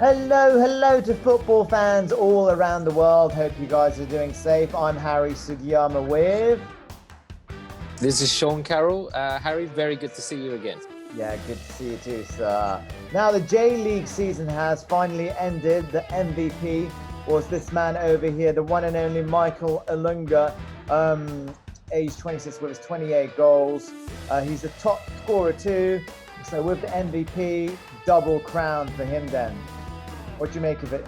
Hello to football fans all around the world. Hope you guys are doing safe. I'm Harry Sugiyama with... This is Sean Carroll. Harry, very good to see you again. Yeah, good to see you too, sir. Now the J-League season has finally ended. The MVP was this man over here, the one and only Michael Olunga, age 26 with his 28 goals. He's the top scorer too. So with the MVP, double crown for him then. What do you make of it?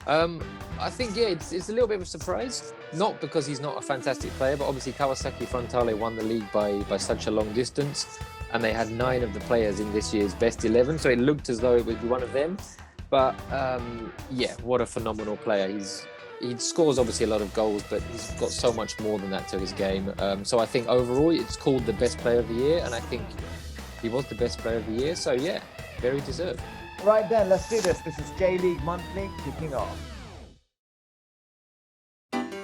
I think, it's a little bit of a surprise. Not because he's not a fantastic player, but obviously Kawasaki Frontale won the league by such a long distance. And they had 9 of the players in this year's best 11. So it looked as though it would be one of them. But what a phenomenal player. He scores obviously a lot of goals, but he's got so much more than that to his game. So I think overall it's called the best player of the year. And I think he was the best player of the year. So yeah, very deserved. Right then, let's do this. This is J-League Monthly kicking off.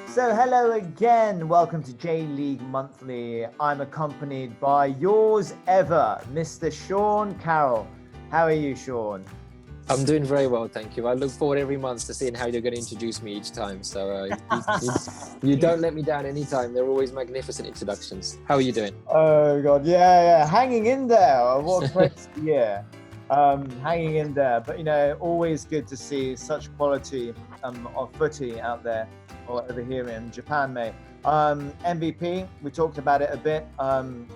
So hello again, welcome to J-League Monthly. I'm accompanied by yours ever, Mr. Sean Carroll. How are you, Sean? I'm doing very well, thank you. I look forward every month to seeing how you're going to introduce me each time. So you don't let me down anytime. They're always magnificent introductions. How are you doing? Oh God, yeah, hanging in there. What a great year. Hanging in there, but always good to see such quality of footy out there, or over here in Japan, mate. MVP, we talked about it a bit,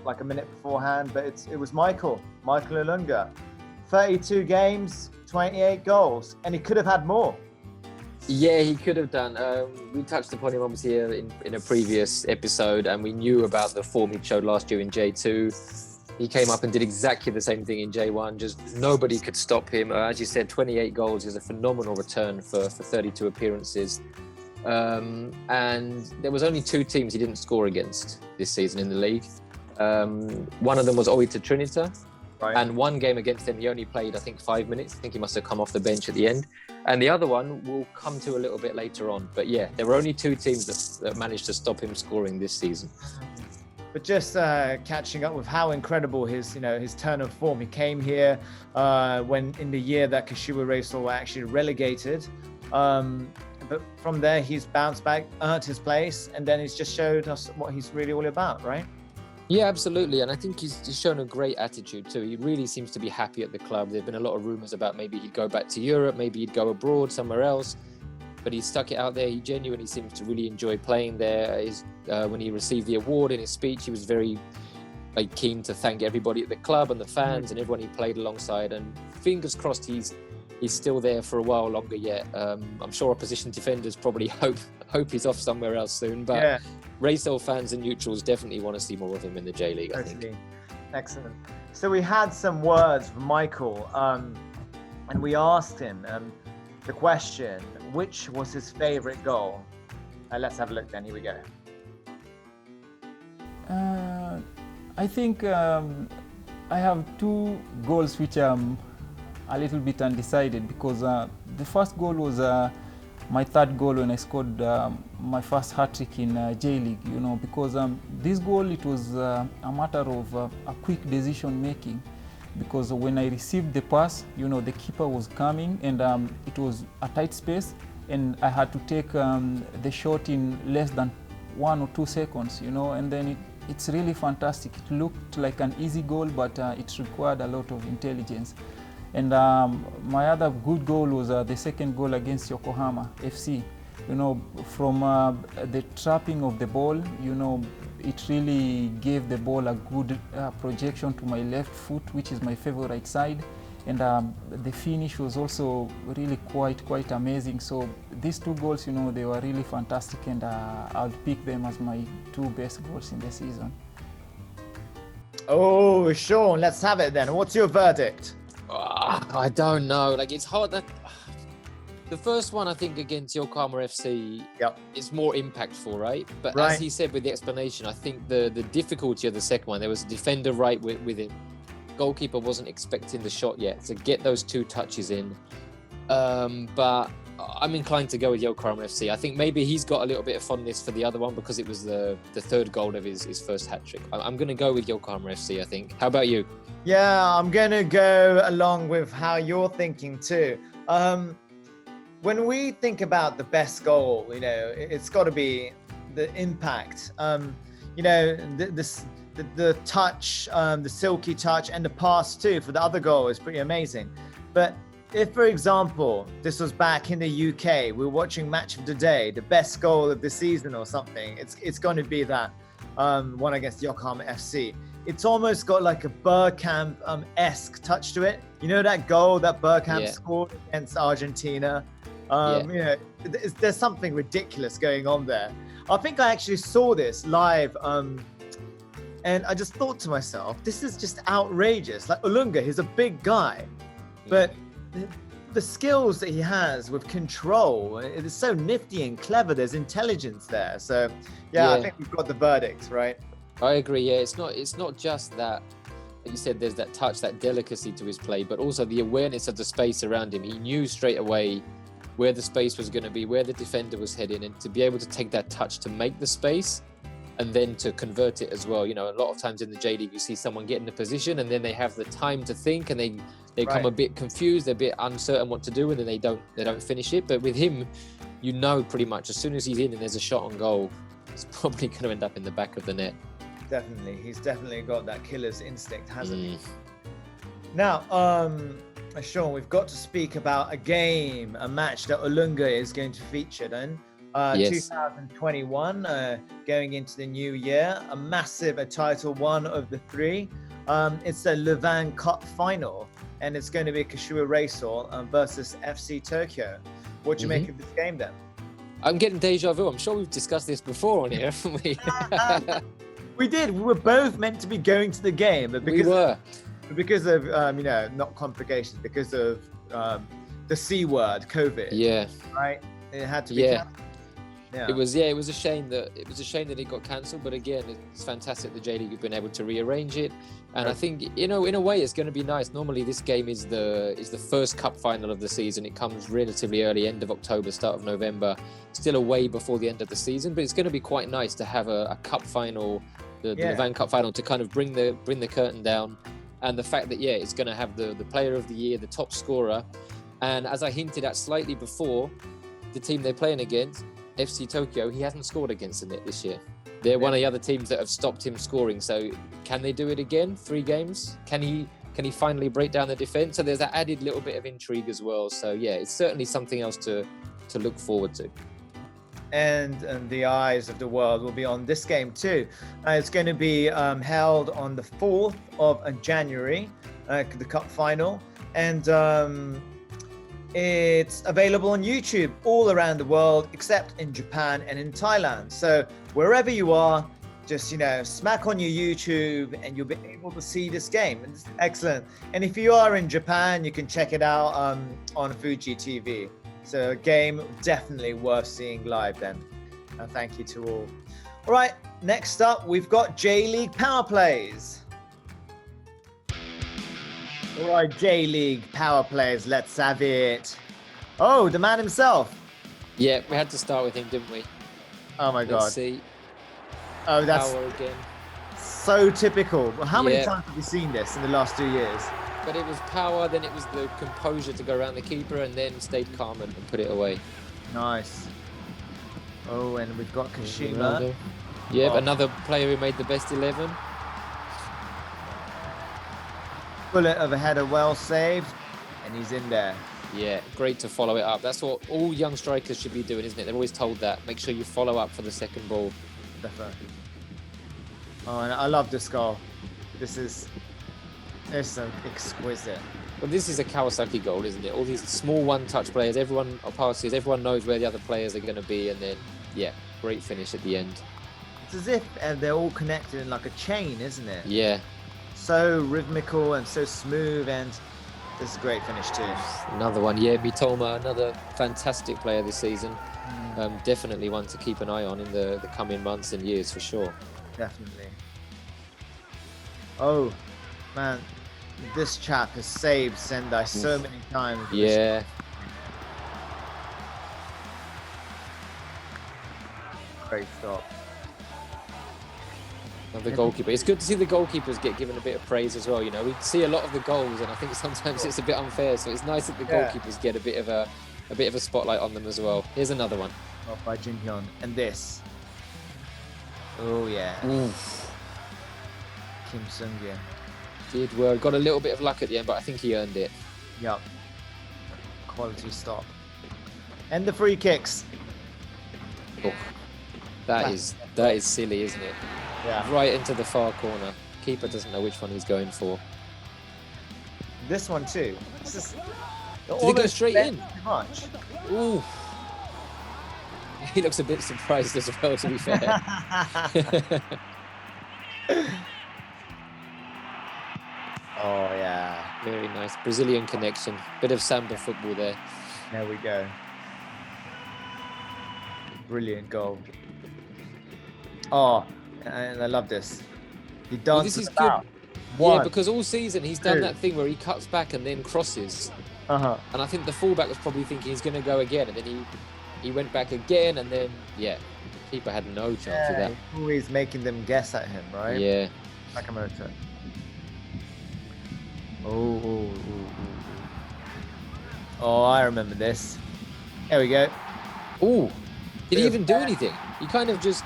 like a minute beforehand, but it was Michael Olunga. 32 games, 28 goals, and he could have had more. Yeah, he could have done. We touched upon him obviously in a previous episode, and we knew about the form he showed last year in J2. He came up and did exactly the same thing in J1. Just nobody could stop him. As you said, 28 goals is a phenomenal return for 32 appearances. And there was only 2 teams he didn't score against this season in the league. One of them was Oita Trinita. Right. And one game against them, he only played, I think, 5 minutes. I think he must have come off the bench at the end. And the other one we'll come to a little bit later on. But yeah, there were only 2 teams that managed to stop him scoring this season. But just catching up with how incredible his turn of form. He came here when in the year that Kashiwa Reysol were actually relegated. But from there, he's bounced back, earned his place, and then he's just showed us what he's really all about, right? Yeah, absolutely. And I think he's shown a great attitude too. He really seems to be happy at the club. There have been a lot of rumours about maybe he'd go back to Europe, maybe he'd go abroad somewhere else. But he stuck it out there. He genuinely seems to really enjoy playing there. When he received the award in his speech, he was very keen to thank everybody at the club and the fans and everyone he played alongside. And fingers crossed he's still there for a while longer yet. I'm sure opposition defenders probably hope he's off somewhere else soon. But yeah. Reysol fans and neutrals definitely want to see more of him in the J-League, I think. Excellent. So we had some words from Michael, and we asked him the question, which was his favorite goal? Let's have a look then. Here we go. I think I have 2 goals which are a little bit undecided, because the first goal was my 3rd goal when I scored my first hat-trick in J-League, because this goal, it was a matter of a quick decision making. Because when I received the pass, the keeper was coming, and it was a tight space, and I had to take the shot in less than 1 or 2 seconds, and then it's really fantastic. It looked like an easy goal, but it required a lot of intelligence. And my other good goal was the 2nd goal against Yokohama FC. From the trapping of the ball, it really gave the ball a good projection to my left foot, which is my favorite side. And the finish was also really quite amazing. So these 2 goals, they were really fantastic, and I'll pick them as my 2 best goals in the season. Oh, Sean, let's have it then. What's your verdict? I don't know. It's hard. The first one, I think, against Yokohama FC, is more impactful, right? But as he said with the explanation, I think the difficulty of the second one, there was a defender right with him. Goalkeeper wasn't expecting the shot yet to get those 2 touches in. But I'm inclined to go with Yokohama FC. I think maybe he's got a little bit of fondness for the other one because it was the 3rd goal of his first hat-trick. I'm going to go with Yokohama FC, I think. How about you? Yeah, I'm going to go along with how you're thinking too. When we think about the best goal, you know, it's got to be the impact. You know, the touch, the silky touch, and the pass too for the other goal is pretty amazing. But if, for example, this was back in the UK, we're watching Match of the Day, the best goal of the season or something, it's going to be that one against Yokohama FC. It's almost got like a Bergkamp-esque touch to it. You know that goal that Bergkamp scored against Argentina? You know, there's something ridiculous going on there. I think I actually saw this live, and I just thought to myself, this is just outrageous. Like Olunga, he's a big guy, but the skills that he has with control, it is so nifty and clever. There's intelligence there. So I think we've got the verdict, right? I agree. Yeah, it's not just that. Like you said, there's that touch, that delicacy to his play, but also the awareness of the space around him. He knew straight away where the space was going to be, where the defender was heading, and to be able to take that touch to make the space and then to convert it as well. You know, a lot of times in the J League, you see someone get in a position and then they have the time to think and they become a bit confused, they're a bit uncertain what to do, and then they don't finish it. But with him, you know, pretty much as soon as he's in and there's a shot on goal, it's probably going to end up in the back of the net. Definitely. He's definitely got that killer's instinct, hasn't he? Now, Sean, we've got to speak about a match that Olunga is going to feature then. 2021, going into the new year, a title, one of the three. It's the Louvain Cup final, and it's going to be Kashiwa Reysol versus FC Tokyo. What do you make of this game then? I'm getting deja vu. I'm sure we've discussed this before on here, haven't we? We did. We were both meant to be going to the game, but because of you know, not complications, because of the C word, COVID. Yeah. Right. It had to be. Yeah. It was a shame that it got cancelled, but again, it's fantastic the J League have been able to rearrange it, and I think, you know, in a way it's going to be nice. Normally this game is the first cup final of the season. It comes relatively early, end of October, start of November, still away before the end of the season, but it's going to be quite nice to have a cup final, the Louvain Cup final, to kind of bring the curtain down, and the fact that it's going to have the player of the year, the top scorer, and as I hinted at slightly before, the team they're playing against, FC Tokyo, he hasn't scored against the net this year. They're one of the other teams that have stopped him scoring. So can they do it again? 3 games? Can he finally break down the defense? So there's that added little bit of intrigue as well. So it's certainly something else to look forward to. And the eyes of the world will be on this game too. It's going to be held on the 4th of January, the cup final, and it's available on YouTube all around the world, except in Japan and in Thailand. So wherever you are, just, you know, smack on your YouTube and you'll be able to see this game. It's excellent. And if you are in Japan, you can check it out on Fuji TV. So a game definitely worth seeing live then. Thank you to all. All right, next up, we've got J League Power Plays. All right, J League Power Plays, let's have it. Oh, the man himself. Yeah, we had to start with him, didn't we? Oh my God. Let's see. Oh, that's Power again. So typical. How many times have you seen this in the last 2 years? But it was power, then it was the composure to go around the keeper, and then stayed calm and put it away. Nice. Oh, and we've got Kashima. Yeah, another player who made the best 11. Bullet of a header, well saved, and he's in there. Yeah, great to follow it up. That's what all young strikers should be doing, isn't it? They're always told that. Make sure you follow up for the second ball. Definitely. Oh, and I love this goal. This is so exquisite. Well, this is a Kawasaki goal, isn't it? All these small one-touch players, everyone passes, everyone knows where the other players are going to be, and then, great finish at the end. It's as if they're all connected in like a chain, isn't it? Yeah. So rhythmical and so smooth, and this is a great finish too. Another one, Mitoma, another fantastic player this season. Definitely one to keep an eye on in the coming months and years for sure. Definitely. Oh, man, this chap has saved Sendai so many times. Yeah. Great stop. of the goalkeeper. It's good to see the goalkeepers get given a bit of praise as well. You know, we see a lot of the goals, and I think sometimes it's a bit unfair. So it's nice that the goalkeepers get a bit of a spotlight on them as well. Here's another one. Oh, by Jin Hyun. And this. Oh yeah. Oof. Kim Sung-ye. Did well. Got a little bit of luck at the end, but I think he earned it. Yep. Quality stop. And the free kicks. Oh, that is silly, isn't it? Yeah. Right into the far corner. Keeper doesn't know which one he's going for. This one too. This is. Did he go straight in? Too much. Ooh. He looks a bit surprised as well, to be fair. Oh yeah. Very nice. Brazilian connection. Bit of samba football there. There we go. Brilliant goal. Oh, and I love this. He dances this is about. good. One, Yeah, because all season he's done two. that thing where he cuts back and then crosses. Uh-huh. And I think the fullback was probably thinking he's going to go again, and then he went back again, and then keeper had no chance of that. Always making them guess at him, right? Yeah. Sakamoto. Oh, I remember this. There we go. Ooh. Did he Bit of even do anything? He kind of just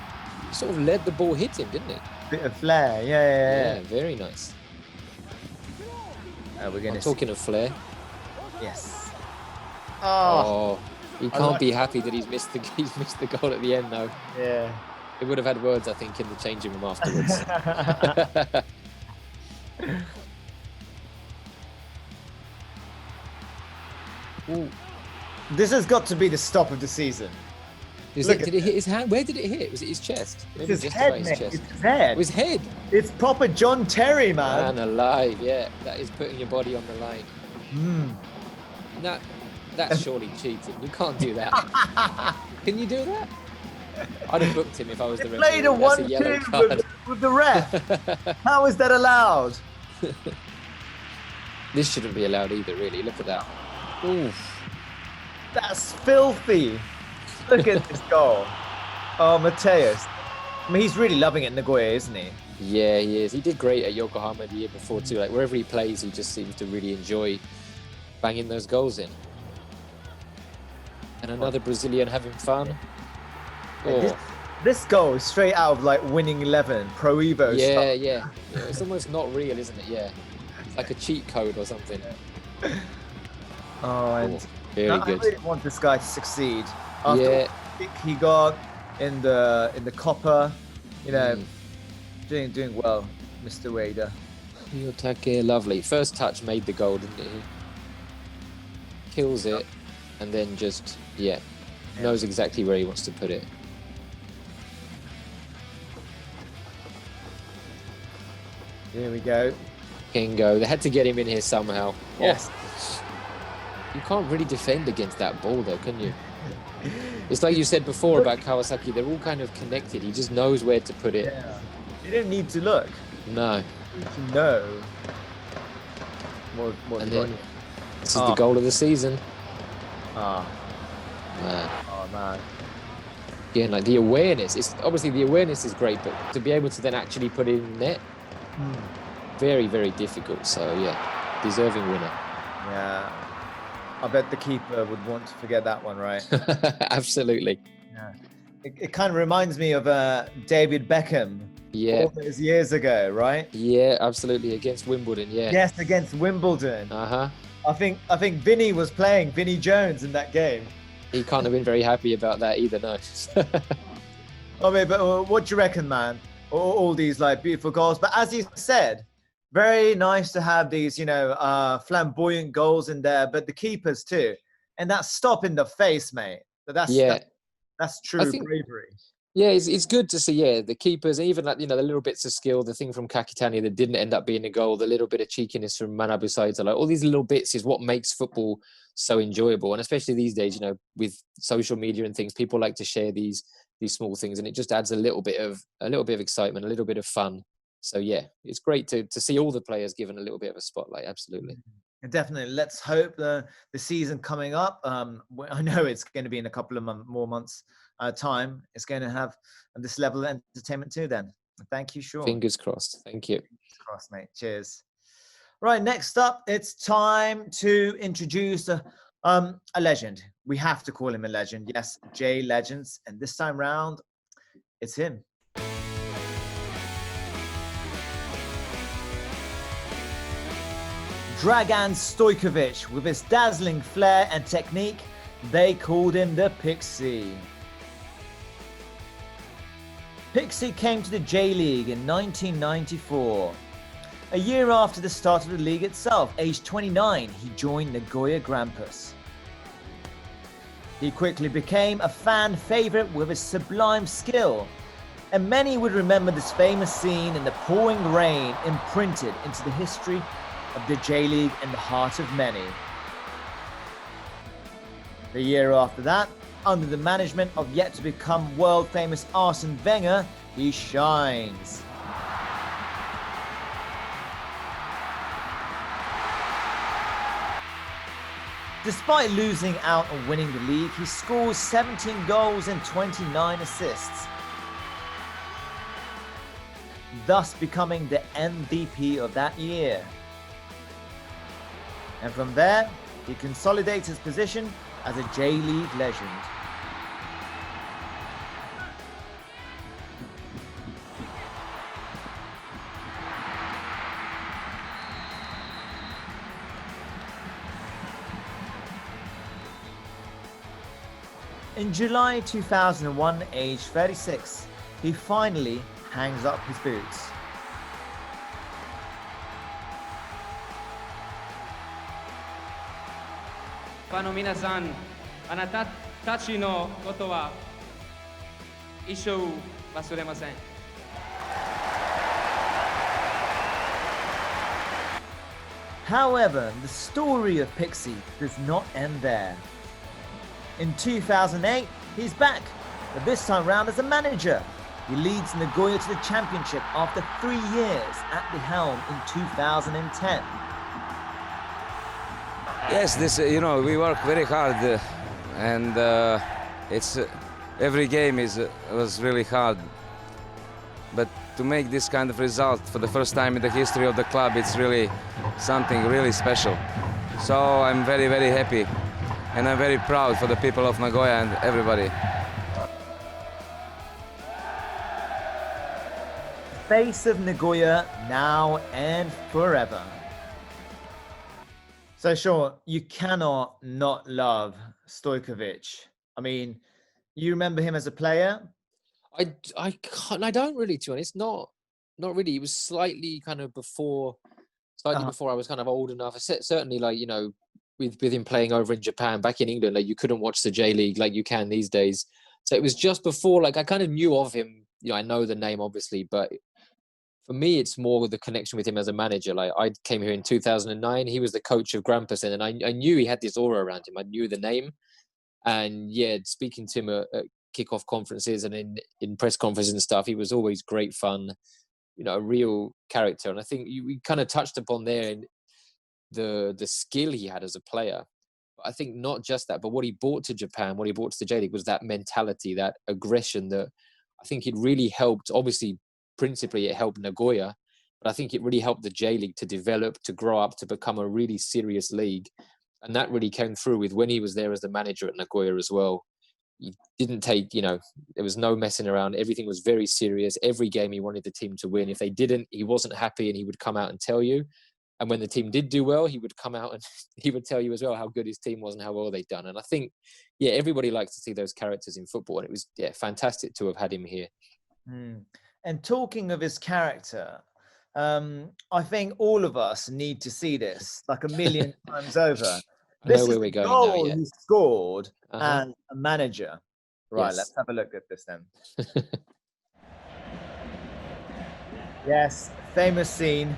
sort of let the ball hit him, didn't he? Bit of flair. Yeah. Very nice. We're gonna Talking of flair. Yes. Oh, he I can't like- be happy that he's missed the goal at the end though. Yeah. He would have had words, I think, in the changing room afterwards. Ooh. This has got to be the stop of the season. Did Look it hit his hand? Where did it hit? Was it his chest? Maybe It's his just head, about his mate. chest. It's his head. It was head. It's proper John Terry, man. Man alive, yeah. That is putting your body on the line. That's surely cheating. You can't do that. Can you do that? I'd have booked him if I was the referee. Played a That's a yellow 1-2 card. with the ref. How is that allowed? This shouldn't be allowed either, really. Look at that. Oof. That's filthy. Look at this goal. Oh, Mateus. I mean, he's really loving it in Nagoya, isn't he? Yeah, he is. He did great at Yokohama the year before too. Like wherever he plays, he just seems to really enjoy banging those goals in. And another Brazilian having fun. Oh, This goal is straight out of like Winning 11, Pro Evo stuff. yeah. It's almost not real, isn't it? Yeah. It's like a cheat code or something. Oh, and Very I good. really want this guy to succeed. After Yeah. the kick he got in the Copper, you know, doing well, Mr. Wader. Yotake, lovely. First touch made the goal, didn't he? Kills it, and then just, knows exactly where he wants to put it. Here we go. Kingo. They had to get him in here somehow. Yes. Oh, you can't really defend against that ball, though, can you? It's like you said before about Kawasaki. They're all kind of connected. He just knows where to put it. Yeah. You don't need to look. No. You need to know. What And you then got. this is the goal of the season. Ah, Man. oh man. Again, like the awareness. It's obviously the awareness is great, but to be able to then actually put it in net, very, very difficult. So yeah, deserving winner. Yeah. I bet the keeper would want to forget that one, right? Absolutely. Yeah. It kind of reminds me of David Beckham. Yeah. All those years ago, right? Yeah, absolutely. Against Wimbledon, yeah. Yes, against Wimbledon. Uh-huh. I think Vinny was playing Vinny Jones in that game. He can't have been very happy about that either, no. Okay, but what do you reckon, man? All these like beautiful goals, but as you said, very nice to have these, you know, flamboyant goals in there, but the keepers too, and that stop in the face, mate. But that's true think- bravery. Yeah, it's good to see, the keepers, even like, you know, the little bits of skill, the thing from Kakitani that didn't end up being a goal, the little bit of cheekiness from Manabu Saito, like all these little bits is what makes football so enjoyable. And especially these days, you know, with social media and things, people like to share these small things, and it just adds a little bit of excitement, a little bit of fun. So yeah, it's great to see all the players given a little bit of a spotlight. Absolutely. Definitely. Let's hope the season coming up. I know it's going to be in a couple of more months time. It's going to have this level of entertainment too. Then Thank you, Sean. Fingers crossed. Thank you. Fingers crossed, mate. Cheers. Right, next up, it's time to introduce a legend. We have to call him a legend. Yes, J Legends. And this time round, it's him. Dragan Stojković, with his dazzling flair and technique, they called him the Pixie. Pixie came to the J League in 1994. A year after the start of the league itself, aged 29, he joined Nagoya Grampus. He quickly became a fan favorite with his sublime skill, and many would remember this famous scene in the pouring rain imprinted into the history of the J League in the heart of many. The year after that, under the management of yet to become world famous Arsene Wenger, he shines. Despite losing out on winning the league, he scores 17 goals and 29 assists, thus becoming the MVP of that year. And from there, he consolidates his position as a J League legend. In July 2001, aged 36, he finally hangs up his boots. Minasan, あなたたちのことは一生忘れません。However, the story of Pixie does not end there. In 2008, he's back, but this time round as a manager. He leads Nagoya to the championship after 3 years at the helm in 2010. Yes, this we work very hard, and it's every game was really hard. But to make this kind of result for the first time in the history of the club, it's really something really special. So I'm very, very happy, and I'm very proud for the people of Nagoya and everybody. Face of Nagoya now and forever. So Sean, you cannot not love Stojković. I mean, you remember him as a player? I don't really, to be honest. Not really. It was slightly before I was kind of old enough. Certainly, with him playing over in Japan, back in England, you couldn't watch the J League like you can these days. So it was just before, I kind of knew of him. I know the name obviously, but for me, it's more the connection with him as a manager. I came here in 2009. He was the coach of Grampus, and I knew he had this aura around him. I knew the name, and speaking to him at kickoff conferences and in press conferences and stuff, he was always great fun. A real character. And I think we kind of touched upon there in the skill he had as a player. But I think not just that, but what he brought to Japan, what he brought to the J League was that mentality, that aggression that I think it really helped. Obviously, principally it helped Nagoya, but I think it really helped the J League to develop, to grow up, to become a really serious league. And that really came through with when he was there as the manager at Nagoya as well. He didn't take, there was no messing around. Everything was very serious. Every game he wanted the team to win. If they didn't, he wasn't happy, and he would come out and tell you. And when the team did do well, he would come out and he would tell you as well how good his team was and how well they'd done. And I think, everybody likes to see those characters in football. And it was, fantastic to have had him here. And talking of his character, I think all of us need to see this like a million times over. This is the goal he scored as a manager. Right, yes. Let's have a look at this then. Yes, famous scene.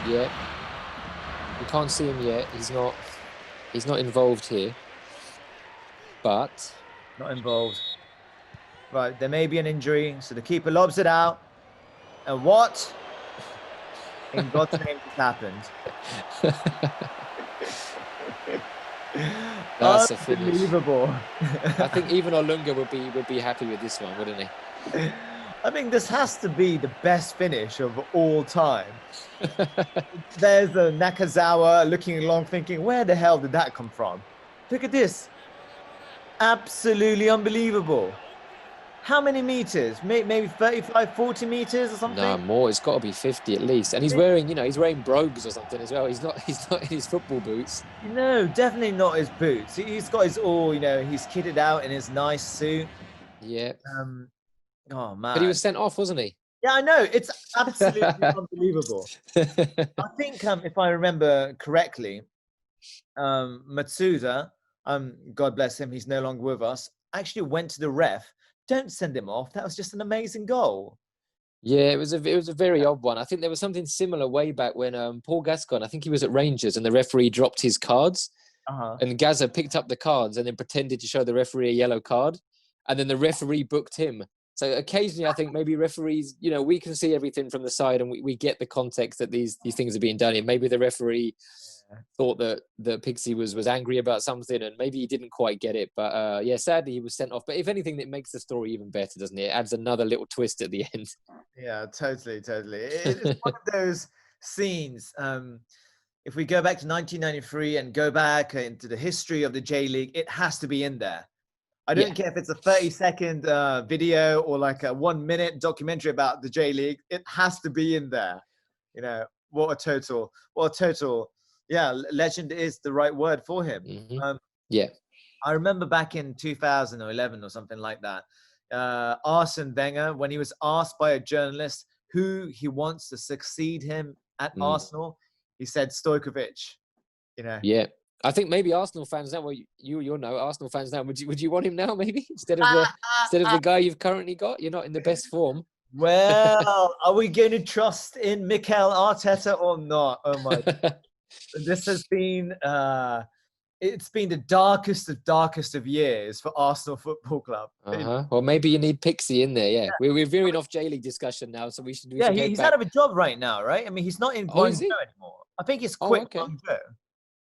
Yeah. You can't see him yet. He's not involved here. But not involved. Right, there may be an injury, so the keeper lobs it out. And what in God's name has happened? That's a finish. Unbelievable. I think even Olunga would be happy with this one, wouldn't he? I think this has to be the best finish of all time. There's Nakazawa looking along thinking, where the hell did that come from? Look at this. Absolutely unbelievable. How many meters? Maybe 35, 40 meters or something? No, more. It's got to be 50 at least. And he's wearing, he's wearing brogues or something as well. He's not in his football boots. No, definitely not his boots. He's got his he's kitted out in his nice suit. Yeah. Oh, man. But he was sent off, wasn't he? Yeah, I know. It's absolutely unbelievable. I think, if I remember correctly, Matsuda, God bless him, he's no longer with us, actually went to the ref. Don't send him off. That was just an amazing goal. Yeah, it was a very odd one. I think there was something similar way back when Paul Gascoigne, I think he was at Rangers, and the referee dropped his cards. And Gaza picked up the cards and then pretended to show the referee a yellow card. And then the referee booked him. So occasionally, I think maybe referees, we can see everything from the side and we get the context that these things are being done in. Maybe the referee thought that Pixie was angry about something and maybe he didn't quite get it. But sadly, he was sent off. But if anything, it makes the story even better, doesn't it? It adds another little twist at the end. Yeah, totally. It's one of those scenes. If we go back to 1993 and go back into the history of the J League, it has to be in there. I don't care if it's a 30-second video or like a 1-minute documentary about the J League. It has to be in there. What a total. Yeah, legend is the right word for him. I remember back in 2011 or something like that, Arsene Wenger, when he was asked by a journalist who he wants to succeed him at Arsenal, he said Stojković. Yeah. I think maybe Arsenal fans now. Well, you'll know Arsenal fans now. Would you want him now? Maybe instead of the guy you've currently got. You're not in the best form. Well, are we going to trust in Mikel Arteta or not? Oh my! This has been it's been the darkest of years for Arsenal Football Club. Well, maybe you need Pixie in there. Yeah. We're veering off J League discussion now, so we should. He's out of a job right now, right? I mean, he's not in Guangzhou anymore. I think he's quit Guangzhou.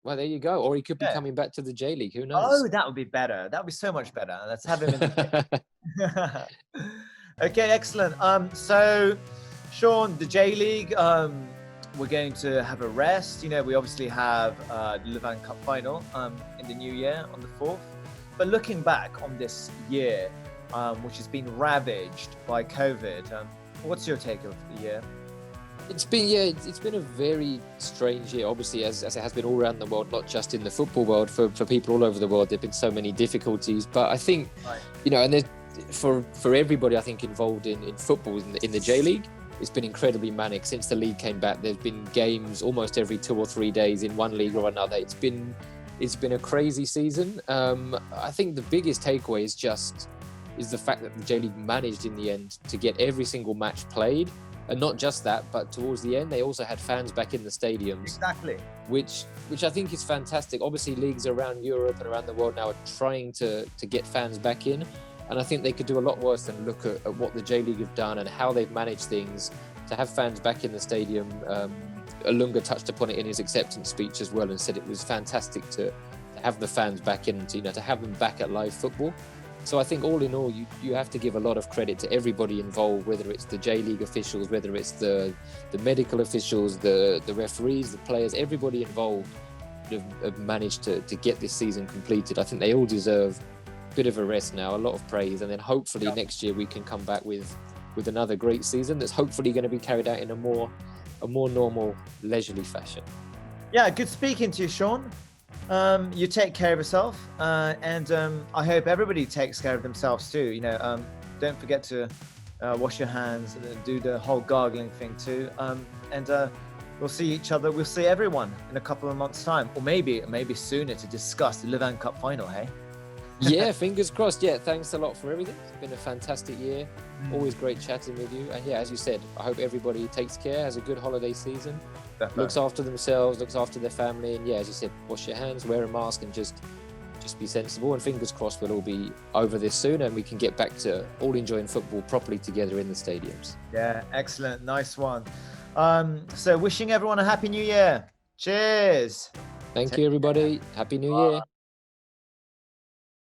Well, there you go. Or he could be coming back to the J League. Who knows? Oh, that would be better. That would be so much better. Let's have him in the Okay, excellent. So, Sean, the J League, we're going to have a rest. We obviously have the Levan Cup final in the new year on the 4th. But looking back on this year, which has been ravaged by COVID, what's your take of the year? It's been a very strange year, obviously, as it has been all around the world, not just in the football world. For people all over the world, there have been so many difficulties. But I think, and there's, for everybody, I think, involved in football in the J League, it's been incredibly manic since the league came back. There's been games almost every 2 or 3 days in one league or another. It's been a crazy season. I think the biggest takeaway is the fact that the J League managed in the end to get every single match played. And not just that, but towards the end, they also had fans back in the stadiums. Exactly. Which I think is fantastic. Obviously, leagues around Europe and around the world now are trying to get fans back in. And I think they could do a lot worse than look at what the J League have done and how they've managed things to have fans back in the stadium. Olunga touched upon it in his acceptance speech as well and said it was fantastic to have the fans back in, to have them back at live football. So I think all in all, you have to give a lot of credit to everybody involved, whether it's the J League officials, whether it's the medical officials, the referees, the players, everybody involved have managed to get this season completed. I think they all deserve a bit of a rest now, a lot of praise, and then hopefully next year we can come back with another great season that's hopefully going to be carried out in a more normal, leisurely fashion. Yeah, good speaking to you, Sean. You take care of yourself, and I hope everybody takes care of themselves too. Don't forget to wash your hands and do the whole gargling thing too. And we'll see each other. We'll see everyone in a couple of months' time, or maybe sooner, to discuss the Levan Cup final. Hey. Yeah, fingers crossed. Yeah, thanks a lot for everything. It's been a fantastic year. Always great chatting with you. And yeah, as you said, I hope everybody takes care, has a good holiday season. Definitely. Looks after themselves, looks after their family, and yeah, as you said, wash your hands, wear a mask, and just be sensible. And fingers crossed we'll all be over this soon and we can get back to all enjoying football properly together in the stadiums. Yeah, excellent. Nice one. So wishing everyone a happy new year. Cheers. Thank you, everybody. Happy New Year.